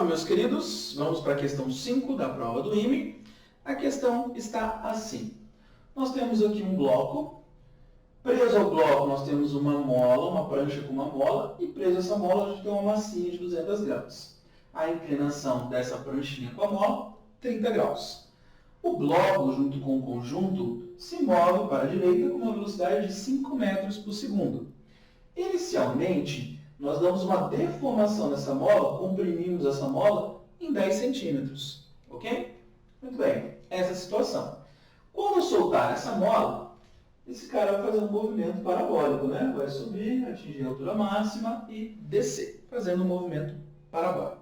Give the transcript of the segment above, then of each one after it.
meus queridos, vamos para a questão 5 da prova do IME. A questão está assim. Nós temos aqui um bloco. Preso ao bloco nós temos uma mola, uma prancha com uma mola, e preso a essa mola a gente tem uma massinha de 200 graus. A inclinação dessa pranchinha com a mola, 30 graus. O bloco, junto com o conjunto, se move para a direita com uma velocidade de 5 metros por segundo. Inicialmente, nós damos uma deformação dessa mola, comprimimos essa mola em 10 centímetros. Ok? Muito bem, essa é a situação. Quando eu soltar essa mola, esse cara vai fazer um movimento parabólico, né? Vai subir, atingir a altura máxima e descer, fazendo um movimento parabólico.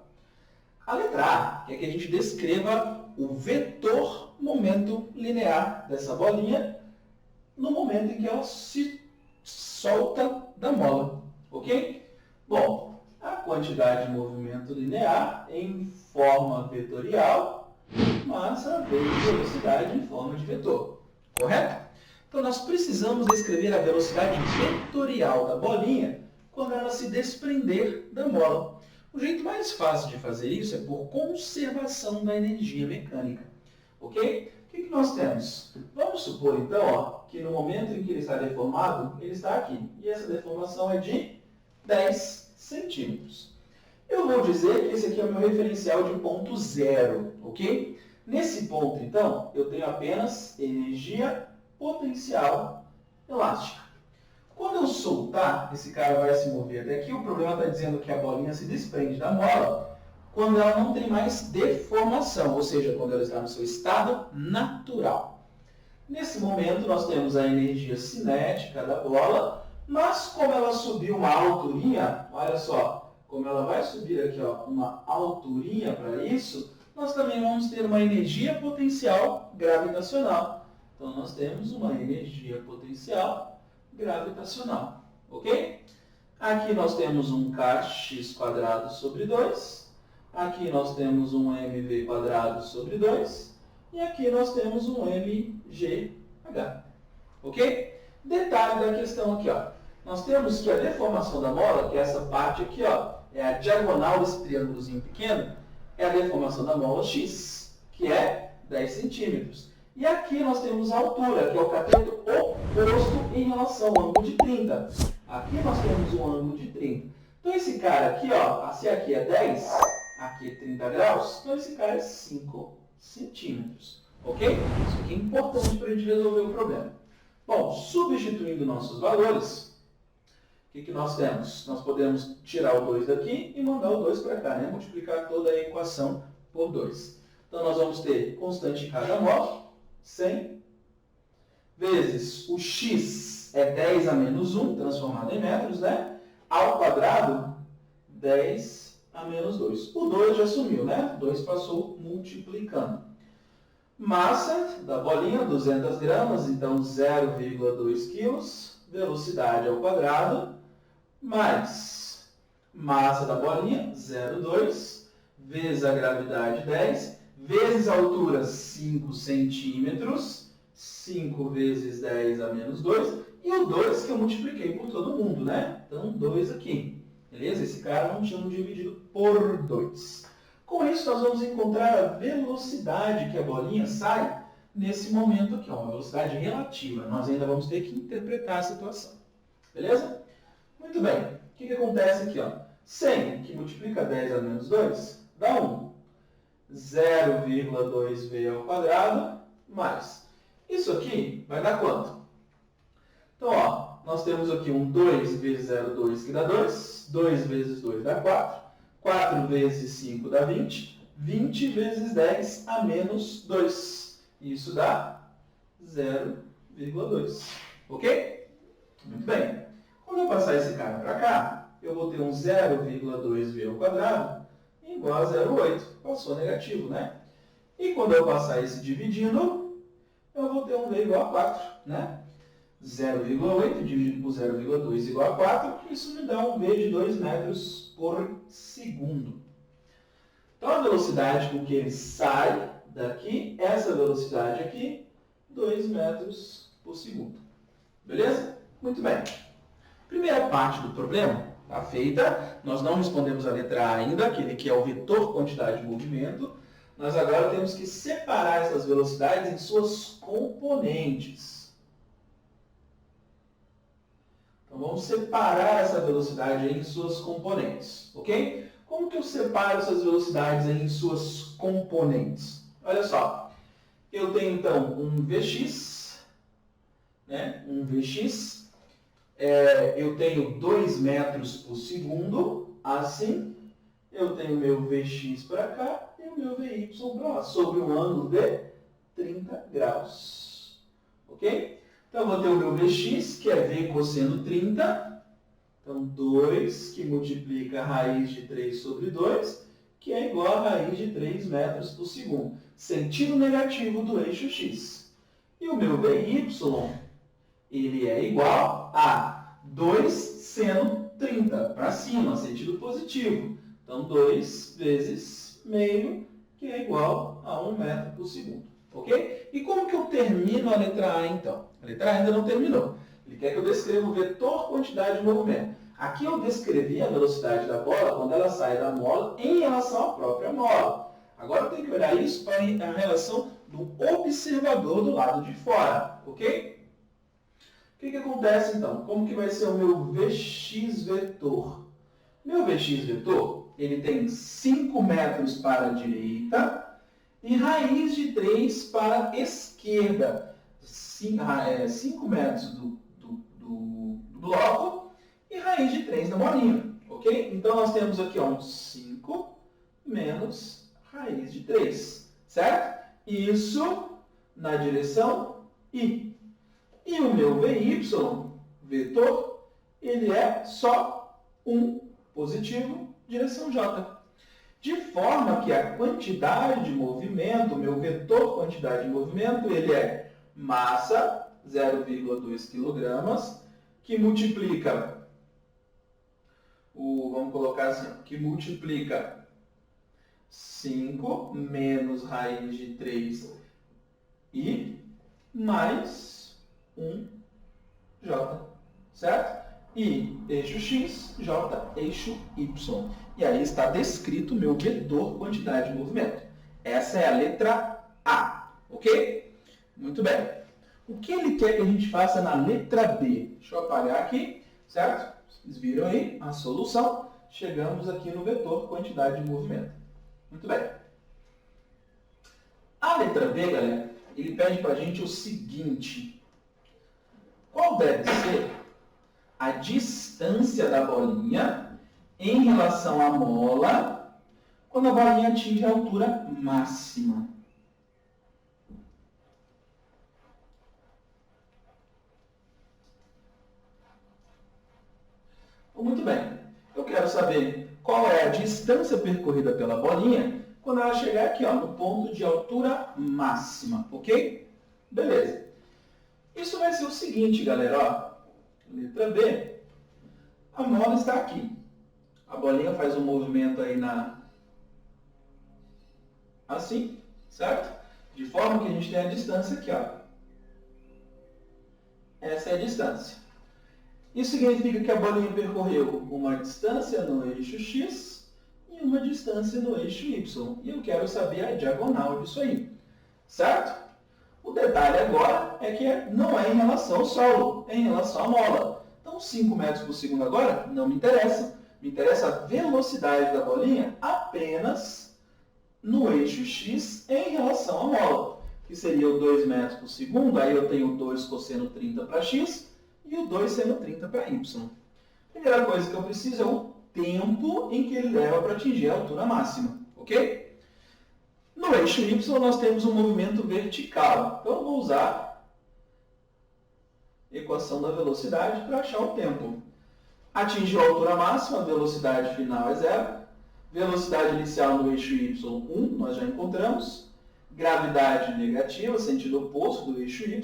A letra A é que a gente descreva o vetor momento linear dessa bolinha no momento em que ela se solta da mola. Ok? Bom, a quantidade de movimento linear em forma vetorial, massa vezes velocidade em forma de vetor. Correto? Então, nós precisamos descrever a velocidade vetorial da bolinha quando ela se desprender da mola. O jeito mais fácil de fazer isso é por conservação da energia mecânica. Ok? O que nós temos? Vamos supor, então, que no momento em que ele está deformado, ele está aqui. E essa deformação é de 10 centímetros. Eu vou dizer que esse aqui é o meu referencial de ponto zero. Ok? Nesse ponto, então, eu tenho apenas energia potencial elástica. Quando eu soltar, esse cara vai se mover até aqui. O problema está dizendo que a bolinha se desprende da mola quando ela não tem mais deformação, ou seja, quando ela está no seu estado natural. Nesse momento, nós temos a energia cinética da bola, mas como ela subiu uma alturinha, olha só, como ela vai subir aqui uma alturinha para isso, nós também vamos ter uma energia potencial gravitacional. Então, nós temos uma energia potencial gravitacional, ok? Aqui nós temos um kx² sobre 2, aqui nós temos um mv² sobre 2, e aqui nós temos um mgh, ok? Detalhe da questão aqui, nós temos que a deformação da mola, que é essa parte aqui, é a diagonal desse triângulozinho pequeno, é a deformação da mola x, que é 10 centímetros. E aqui nós temos a altura, que é o cateto oposto em relação ao ângulo de 30. Aqui nós temos um ângulo de 30. Então, esse cara aqui, se aqui é 10, aqui é 30 graus, então esse cara é 5 centímetros. Ok? Isso aqui é importante para a gente resolver o problema. Bom, substituindo nossos valores, o que nós temos? Nós podemos tirar o 2 daqui e mandar o 2 para cá, né? Multiplicar toda a equação por 2. Então, nós vamos ter constante em cada mola, 100, vezes o x é 10 a menos 1, transformado em metros, né? Ao quadrado, 10 a menos 2. O 2 já sumiu, né? 2 passou multiplicando. Massa da bolinha, 200 gramas, então 0,2 quilos. Velocidade ao quadrado, mais massa da bolinha, 0,2, vezes a gravidade, 10, vezes a altura, 5 centímetros, 5 vezes 10 a menos 2, e o 2 que eu multipliquei por todo mundo, né? Então, 2 aqui. Beleza? Esse cara não tinha dividido por 2. Com isso, nós vamos encontrar a velocidade que a bolinha sai nesse momento aqui, uma velocidade relativa. Nós ainda vamos ter que interpretar a situação. Beleza? Muito bem. O que acontece aqui? 100, que multiplica 10 a menos 2, dá 1. 0,2v ao quadrado, mais. Isso aqui vai dar quanto? Então, nós temos aqui um 2 vezes 0,2 que dá 2. 2 vezes 2 dá 4. 4 vezes 5 dá 20. 20 vezes 10 a menos 2. Isso dá 0,2. Ok? Muito bem. Quando eu passar esse cara para cá, eu vou ter um 0,2v ao quadrado igual a 0,8. Passou negativo, né? E quando eu passar esse dividindo, eu vou ter um v igual a 4, né? 0,8 dividido por 0,2 igual a 4, isso me dá um v de 2 metros por segundo. Então, a velocidade com que ele sai daqui, essa velocidade aqui, 2 metros por segundo. Beleza? Muito bem. Primeira parte do problema, Tá feita. Nós não respondemos a letra A ainda, aquele que é o vetor quantidade de movimento. Nós agora temos que separar essas velocidades em suas componentes. Então, vamos separar essa velocidade em suas componentes, ok? Como que eu separo essas velocidades em suas componentes? Olha só, eu tenho então um Vx, né? Um Vx, eu tenho 2 metros por segundo, assim, eu tenho meu Vx para cá e o meu Vy para lá, sobre um ângulo de 30 graus, ok? Então, eu vou ter o meu Vx, que é V cosseno 30, então 2 que multiplica a raiz de 3 sobre 2, que é igual a raiz de 3 metros por segundo, sentido negativo do eixo x. E o meu Vy, ele é igual a 2 seno 30, para cima, sentido positivo. Então, 2 vezes meio, que é igual a 1 metro por segundo. Ok? E como que eu termino a letra A, então? A letra A ainda não terminou. Ele quer que eu descreva o vetor quantidade de movimento. Aqui eu descrevi a velocidade da bola quando ela sai da mola em relação à própria mola. Agora eu tenho que olhar isso para a relação do observador do lado de fora. Ok? O que acontece, então? Como que vai ser o meu Vx vetor? Meu Vx vetor, ele tem 5 metros para a direita e raiz de 3 para a esquerda. 5 metros do bloco e raiz de 3 da bolinha. Ok? Então, nós temos aqui ó, um 5 menos raiz de 3. Certo? Isso na direção I. E o meu Vy, vetor, ele é só um positivo, direção J. De forma que a quantidade de movimento, meu vetor quantidade de movimento, ele é massa, 0,2 kg, que multiplica, vamos colocar assim, que multiplica 5 menos raiz de 3i mais 1j, certo? I, eixo x, j, eixo y. E aí está descrito o meu vetor quantidade de movimento. Essa é a letra A, ok? Muito bem. O que ele quer que a gente faça na letra B? Deixa eu apagar aqui, certo? Vocês viram aí a solução. Chegamos aqui no vetor quantidade de movimento. Muito bem. A letra B, galera, ele pede para a gente o seguinte. Qual deve ser a distância da bolinha em relação à mola quando a bolinha atinge a altura máxima? Muito bem. Eu quero saber qual é a distância percorrida pela bolinha quando ela chegar aqui ó, no ponto de altura máxima, ok? Beleza. Isso vai ser o seguinte, galera, ó. Letra B, a mola está aqui. A bolinha faz um movimento aí assim, certo? De forma que a gente tem a distância aqui, ó. Essa é a distância. Isso significa que a bolinha percorreu uma distância no eixo x e uma distância no eixo y. E eu quero saber a diagonal disso aí, certo? O detalhe agora é que não é em relação ao solo, é em relação à mola. Então, 5 metros por segundo agora não me interessa. Me interessa a velocidade da bolinha apenas no eixo x em relação à mola, que seria o 2 metros por segundo. Aí eu tenho 2 cosseno 30 para x e o 2 seno 30 para y. A primeira coisa que eu preciso é o tempo em que ele leva para atingir a altura máxima, ok? No eixo y nós temos um movimento vertical. Então eu vou usar a equação da velocidade para achar o tempo. Atingiu a altura máxima, a velocidade final é 0. Velocidade inicial no eixo y, 1, nós já encontramos. Gravidade negativa, sentido oposto do eixo y,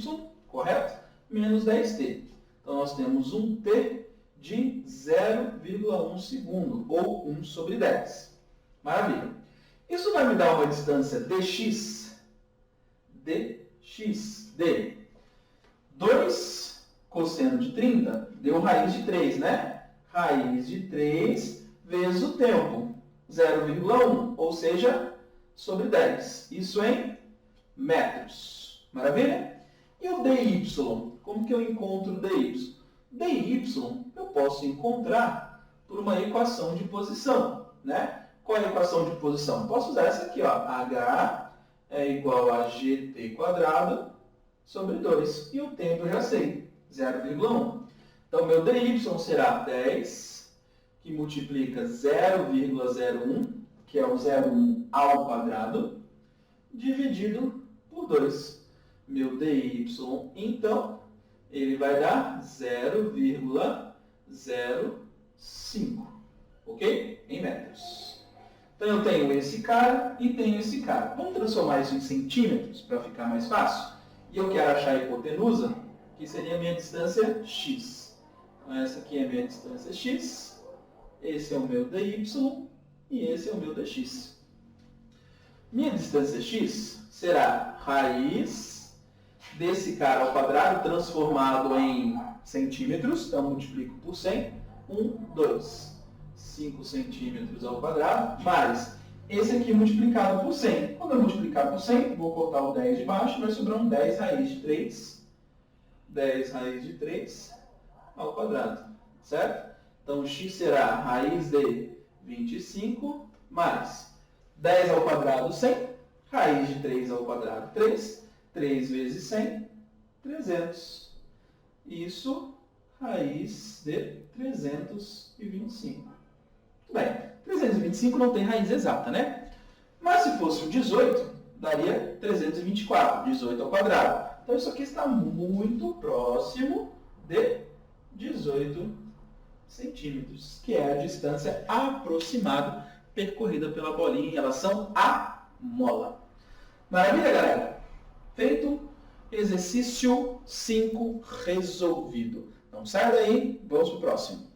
correto? Menos 10t. Então nós temos um t de 0,1 segundo, ou 1 sobre 10. Maravilha. Isso vai me dar uma distância dx, de 2 cosseno de 30, deu raiz de 3, né? raiz de 3 vezes o tempo, 0,1, ou seja, sobre 10. Isso em metros. Maravilha? E o dy? Como que eu encontro o dy? dy eu posso encontrar por uma equação de posição, né? Qual é a equação de posição? Posso usar essa aqui, ó. H é igual a gt² sobre 2. E o tempo eu já sei, 0,1. Então, meu dy será 10, que multiplica 0,01, que é o 0,1 ao quadrado, dividido por 2. Meu dy, então, ele vai dar 0,05, ok? Em metros. Então, eu tenho esse cara e tenho esse cara. Vamos transformar isso em centímetros para ficar mais fácil? E eu quero achar a hipotenusa, que seria a minha distância x. Então, essa aqui é a minha distância x, esse é o meu dy e esse é o meu dx. Minha distância x será raiz desse cara ao quadrado transformado em centímetros, então multiplico por 100, 1, 2, 5 centímetros ao quadrado, mais esse aqui multiplicado por 100. Quando eu multiplicar por 100, vou cortar o 10 de baixo, vai sobrar um 10 raiz de 3, 10 raiz de 3 ao quadrado, certo? Então, x será raiz de 25 mais 10 ao quadrado, 100, raiz de 3 ao quadrado, 3, 3 vezes 100, 300. Isso, raiz de 325. Muito bem, 325 não tem raiz exata, né? Mas se fosse o 18, daria 324, 18 ao quadrado. Então, isso aqui está muito próximo de 18 centímetros, que é a distância aproximada percorrida pela bolinha em relação à mola. Maravilha, galera? Feito. Exercício 5 resolvido. Não sai daí, vamos para o próximo.